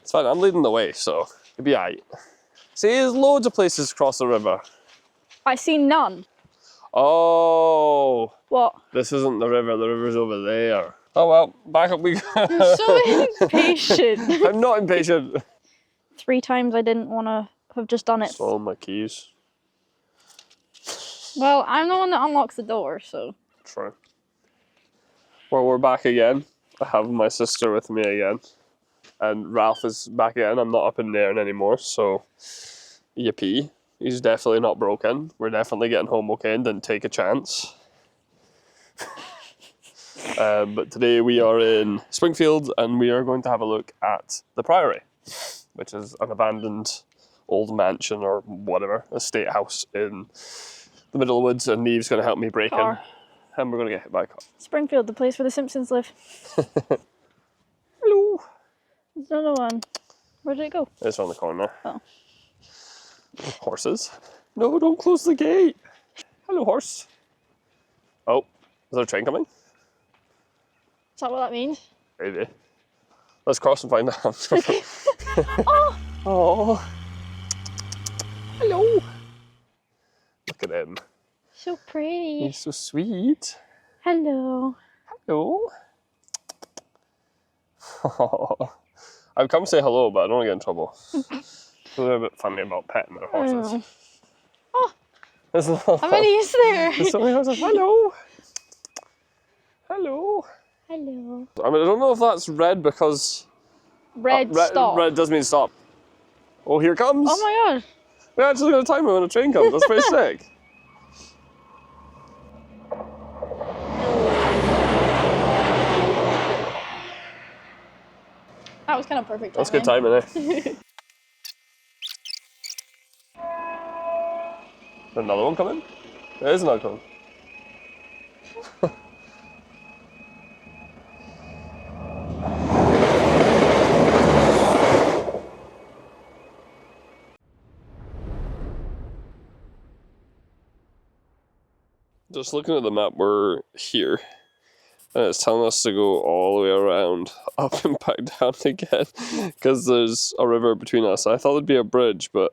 It's fine, I'm leading the way, so it'll be alright. See, there's loads of places across the river. I see none. Oh. What? This isn't the river's over there. Oh well, back up we go. You're so impatient. I'm not impatient. 3 times I didn't want to have just done it. Stole my keys. Well, I'm the one that unlocks the door, so. True. Well, we're back again. I have my sister with me again. And Ralph is back again. I'm not up in there anymore, so yippee. He's definitely not broken. We're definitely getting home okay and didn't take a chance. But today we are in Springfield and we are going to have a look at the Priory, which is an abandoned old mansion or whatever, a state house in the middle of the woods, and Neve's going to help me break in. And we're going to get hit by a car. Springfield, the place where the Simpsons live. Hello. There's another one. Where did it go? It's around the corner. Oh. Horses. No, don't close the gate. Hello, horse. Oh, is there a train coming? Is that what that means? Maybe. Let's cross and find out. Oh! Oh. Hello. Look at him. So pretty. He's so sweet. Hello. Hello. Oh. I'd come say hello, but I don't want to get in trouble. They're a bit funny about petting their horses. Oh, There's how many is there? There's so many horses. Hello. Hello. Hello. I mean, I don't know if that's red because... Red, stop. Red does mean stop. Oh, here it comes. Oh my god. We're actually going to time it when a train comes. That's pretty sick. That was kind of perfect timing. That's good timing, eh? Another one coming? There is another coming. Just looking at the map, we're here. And it's telling us to go all the way around, up and back down again, because there's a river between us. I thought there'd be a bridge, but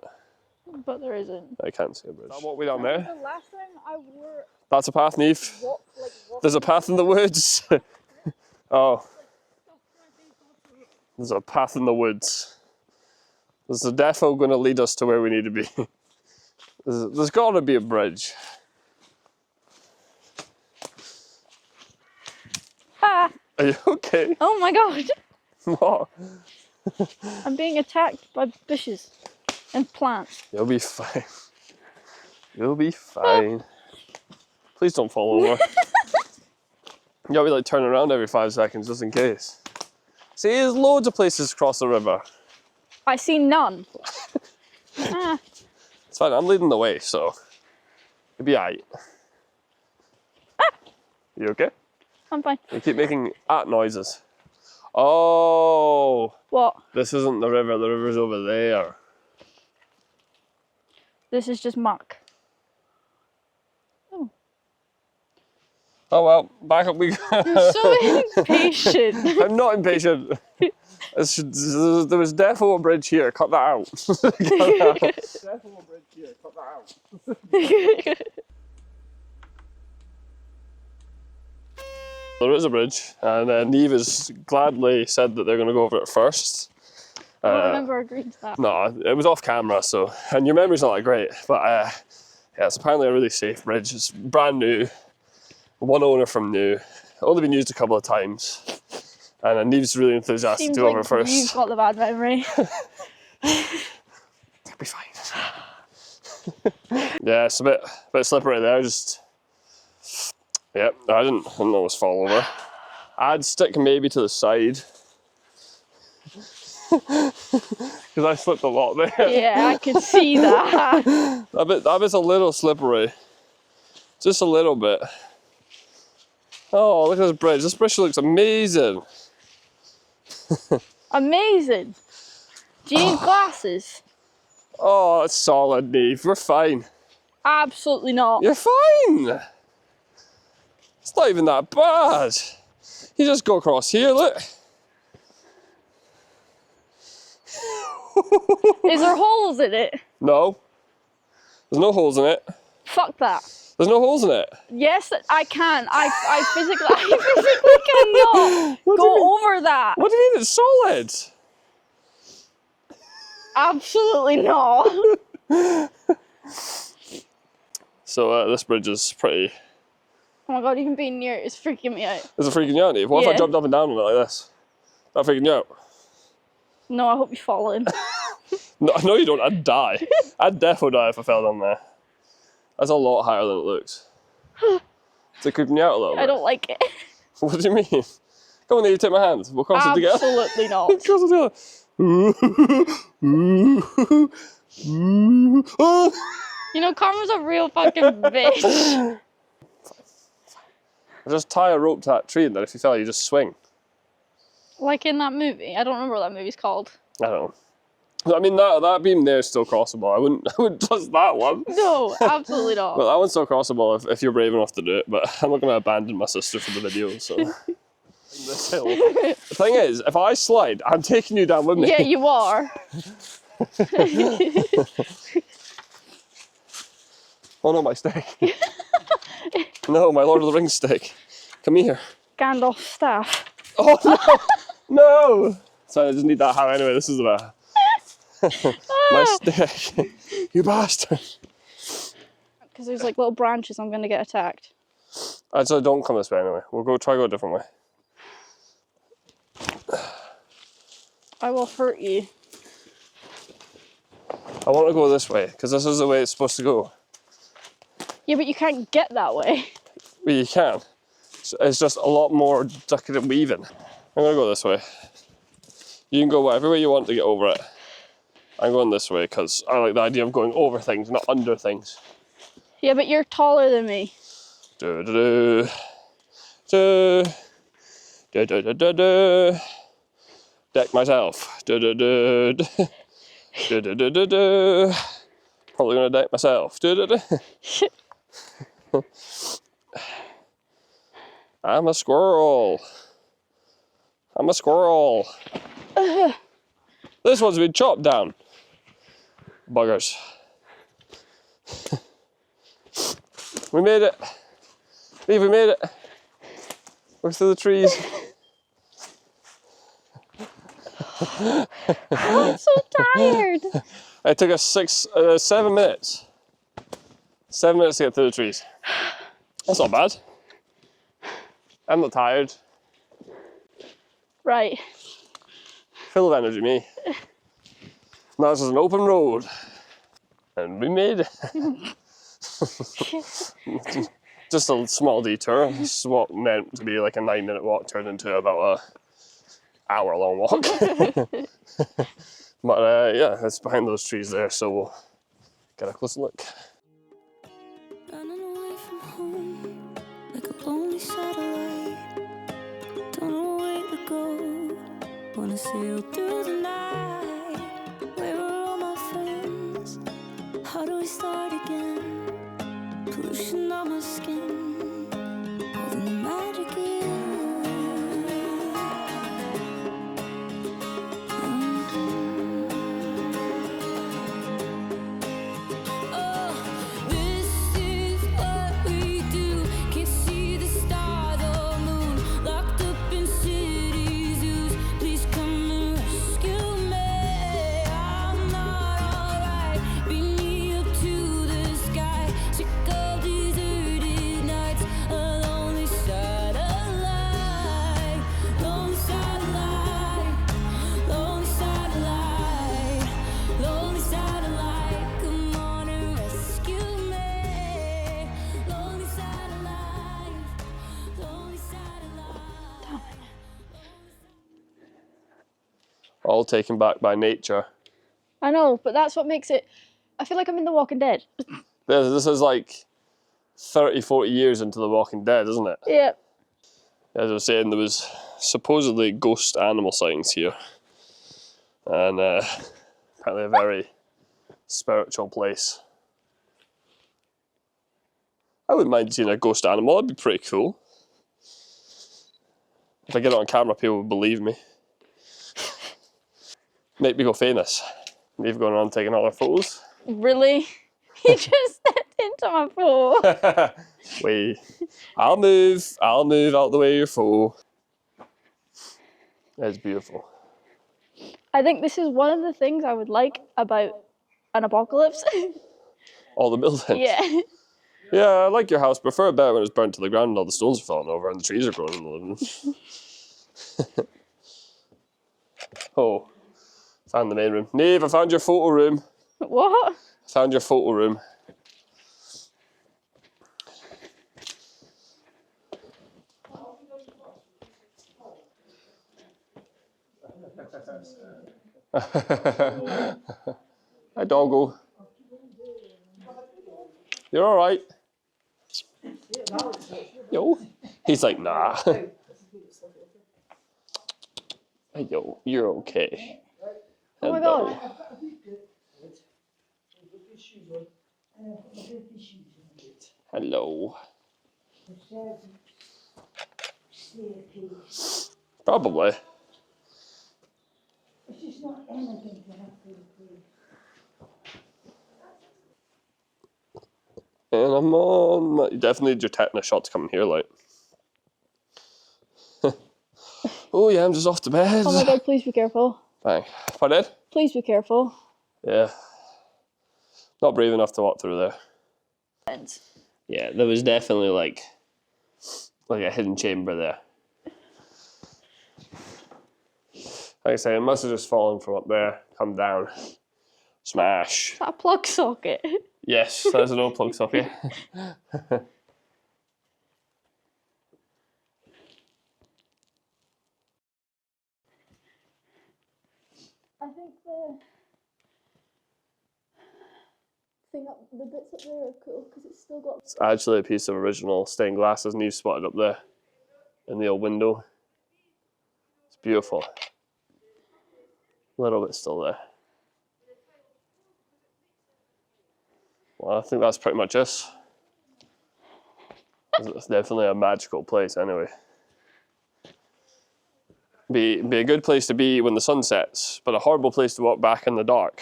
there isn't. I can't see a bridge. Is that what we down there? The last time I wore... That's a path, Neve. There's a path in the woods. Oh. There's a path in the woods. There's a defo going to lead us to where we need to be. There's got to be a bridge. Ah! Are you okay? Oh my god! What? I'm being attacked by bushes and plants. You'll be fine. You'll be fine. Please don't fall over. You gotta be like turning around every 5 seconds just in case. See, there's loads of places across the river. I see none. Ah. It's fine, I'm leading the way, so it'll be alright. Ah. You okay? I'm fine. You keep making noises. Oh. What? This isn't the river's over there. This is just muck. Oh. Oh well, back up we go. You're so impatient. I'm not impatient. There was defo a bridge here, cut that out. Cut that out. Defo a bridge here, cut that out. There is a bridge, and Neve has gladly said that they're going to go over it first. I don't remember agreeing to that. No, it was off camera, so, and your memory's not that great, but yeah, it's apparently a really safe bridge. It's brand new, one owner from new, only been used a couple of times, and Neve's really enthusiastic to go over it first. You've got the bad memory. It'll be fine. Yeah, it's a bit slippery there, just... Yep, I didn't almost fall over. I'd stick maybe to the side. Because I slipped a lot there. Yeah, I could see that. That bit's a little slippery. Just a little bit. Oh, look at this bridge. This bridge looks amazing. Amazing. Do you need glasses? Oh, it's solid, Neve. We're fine. Absolutely not. You're fine. It's not even that bad. You just go across here, look. Is there holes in it? No. There's no holes in it. Fuck that. There's no holes in it. Yes, I can. I physically cannot go over that. What do you mean it's solid? Absolutely not. So this bridge is pretty... Oh my god, even being near it is freaking me out. Is it freaking you out, Neve? What if I Yeah. jumped up and down on it like this? That freaking you out? No, I hope you fall in. No, you don't. I'd die. I'd definitely die if I fell down there. That's a lot higher than it looks. Is it creeping you out a little bit? I don't like it. What do you mean? Come on, Neve, take my hand. We'll cross it together. Absolutely not. Cross it together. You know, Karma's a real fucking bitch. Just tie a rope to that tree and then if you fell, you just swing. Like in that movie. I don't remember what that movie's called. I don't know. I mean, that beam there is still crossable. I wouldn't trust that one. No, absolutely not. Well, that one's still crossable if you're brave enough to do it, but I'm not going to abandon my sister for the video, so. This hill. The thing is, if I slide, I'm taking you down with me. Yeah, you are. Oh no, my stick. No, my Lord of the Rings stick. Come here. Gandalf's staff. Oh no! No! Sorry, I just need that hat anyway. This is my stick. You bastard. Because there's like little branches, I'm going to get attacked. Actually, don't come this way anyway. We'll try to go a different way. I will hurt you. I want to go this way, because this is the way it's supposed to go. Yeah, but you can't get that way. Well, you can. It's just a lot more ducking and weaving. I'm going to go this way. You can go whatever way you want to get over it. I'm going this way, because I like the idea of going over things, not under things. Yeah, but you're taller than me. Do do do do do do do do. Deck myself. Do do do do do do do do do. Probably gonna deck myself. Do do do. I'm a squirrel. I'm a squirrel. This one's been chopped down. Buggers. We made it. Eve, we made it. We're through the trees. I'm so tired. It took us 7 minutes. 7 minutes to get through the trees. That's not bad. I'm not tired. Right. Full of energy, me. Now this is an open road. And we made it. Just a small detour. This is what meant to be like a 9-minute walk turned into about a hour-long walk. But yeah, it's behind those trees there, so we'll get a closer look. Running away from home like a lonely satellite. Don't know where to go. Wanna sail through the night. Where are all my friends? How do we start again? Pollution on my skin, holding the magic in. Oh, this is what we do. Can't see the star, the moon, locked up in city zoos. Please come and rescue me. I'm not alright. Beam me up to the sky. Sick of deserted nights. A lonely satellite. Lonely satellite. Lonely satellite. Lonely satellite. Come on and rescue me. Lonely satellite. Lonely satellite. All taken back by nature. I know, but that's what makes it... I feel like I'm in The Walking Dead. This is like 30, 40 years into The Walking Dead, isn't it? Yeah. As I was saying, there was supposedly ghost animal sightings here. And apparently a very spiritual place. I wouldn't mind seeing a ghost animal, that'd be pretty cool. If I get it on camera, people would believe me. Make me go famous. Neve going around taking all our photos. Really? He just stepped into my photo. Wait, I'll move out the way of your photo. That's beautiful. I think this is one of the things I would like about an apocalypse. All the buildings. Yeah. Yeah, I like your house. Prefer it better when it's burnt to the ground and all the stones are falling over and the trees are growing in the living room. Oh, found the main room. Neve, I found your photo room. What? Found your photo room. Hi, doggo. You're all right. Yo. He's like, nah. Yo, you're okay. Oh my Hello. god. Hello. Probably. And I'm on. You definitely need your tetanus shot to come in here, like. Oh yeah, I'm just off to bed. Oh my god, please be careful. Bang. Pardon? Please be careful. Yeah. Not brave enough to walk through there. Yeah, there was definitely like a hidden chamber there. Like I say, it must have just fallen from up there, come down, smash. Is that a plug socket? Yes, there's an old plug socket. I think the bits up there are cool because it's still got. It's actually a piece of original stained glass, as Neve spotted up there in the old window. It's beautiful. A little bit still there. Well, I think that's pretty much it. It's definitely a magical place anyway. Be a good place to be when the sun sets, but a horrible place to walk back in the dark.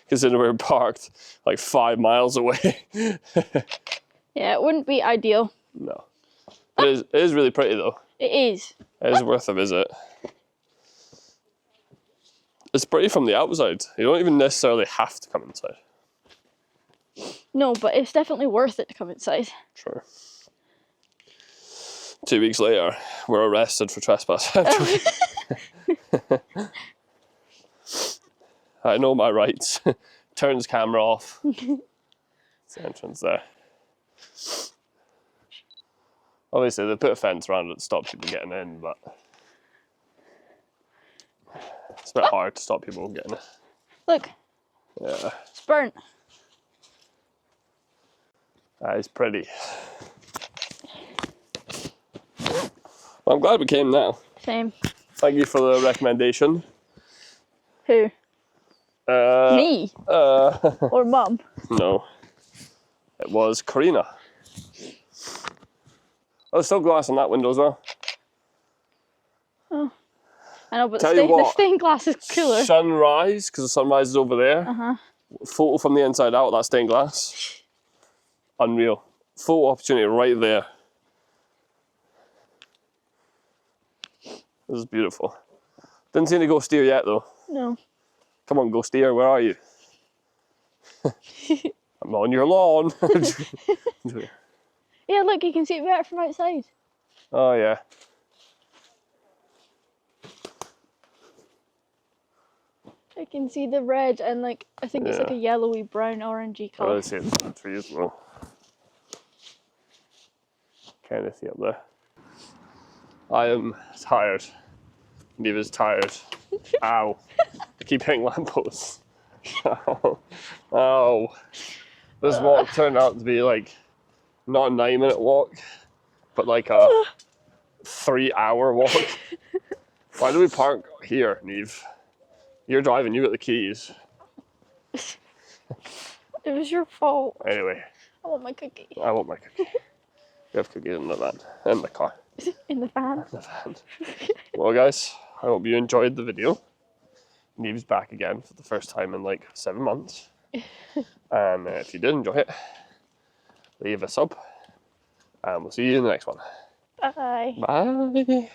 Considering we're parked like 5 miles away. Yeah, it wouldn't be ideal. No. It is really pretty though. It is. It is worth a visit. It's pretty from the outside. You don't even necessarily have to come inside. No, but it's definitely worth it to come inside. Sure. 2 weeks later, we're arrested for trespass. I know my rights. Turns camera off. It's the entrance there. Obviously, they put a fence around it to stop people getting in, but it's a bit hard to stop people getting in. Look, Yeah, it's burnt. that is pretty. Well, I'm glad we came now. Same. Thank you for the recommendation. Who? Me? Or Mum? No. It was Karina. Oh, there's still glass on that window as well. Oh. I know, but Tell you the what, stained glass is cooler. Sunrise, because the sunrise is over there. Uh-huh. Photo from the inside out, that stained glass. Unreal. Photo opportunity right there. This is beautiful. Didn't see any ghost deer yet though. No. Come on, ghost deer, where are you? I'm on your lawn. Yeah, look, you can see it better from outside. Oh yeah. I can see the red and like, I think it's like a yellowy, brown, orangey I colour. really see it in the trees as well. Kind of see up there. I am tired. Neva's tired. Ow. I keep hitting lampposts. Ow. Ow. This walk turned out to be like, not a 9-minute walk, but like a 3-hour walk. Why do we park here, Neve? You're driving, you got the keys. It was your fault. Anyway, I want my cookie. I want my cookie. You have cookies in the van, in the car. In the van. In the van. Well guys, I hope you enjoyed the video. Neve's back again for the first time in like 7 months. And if you did enjoy it, leave a sub, and we'll see you in the next one. Bye. Bye.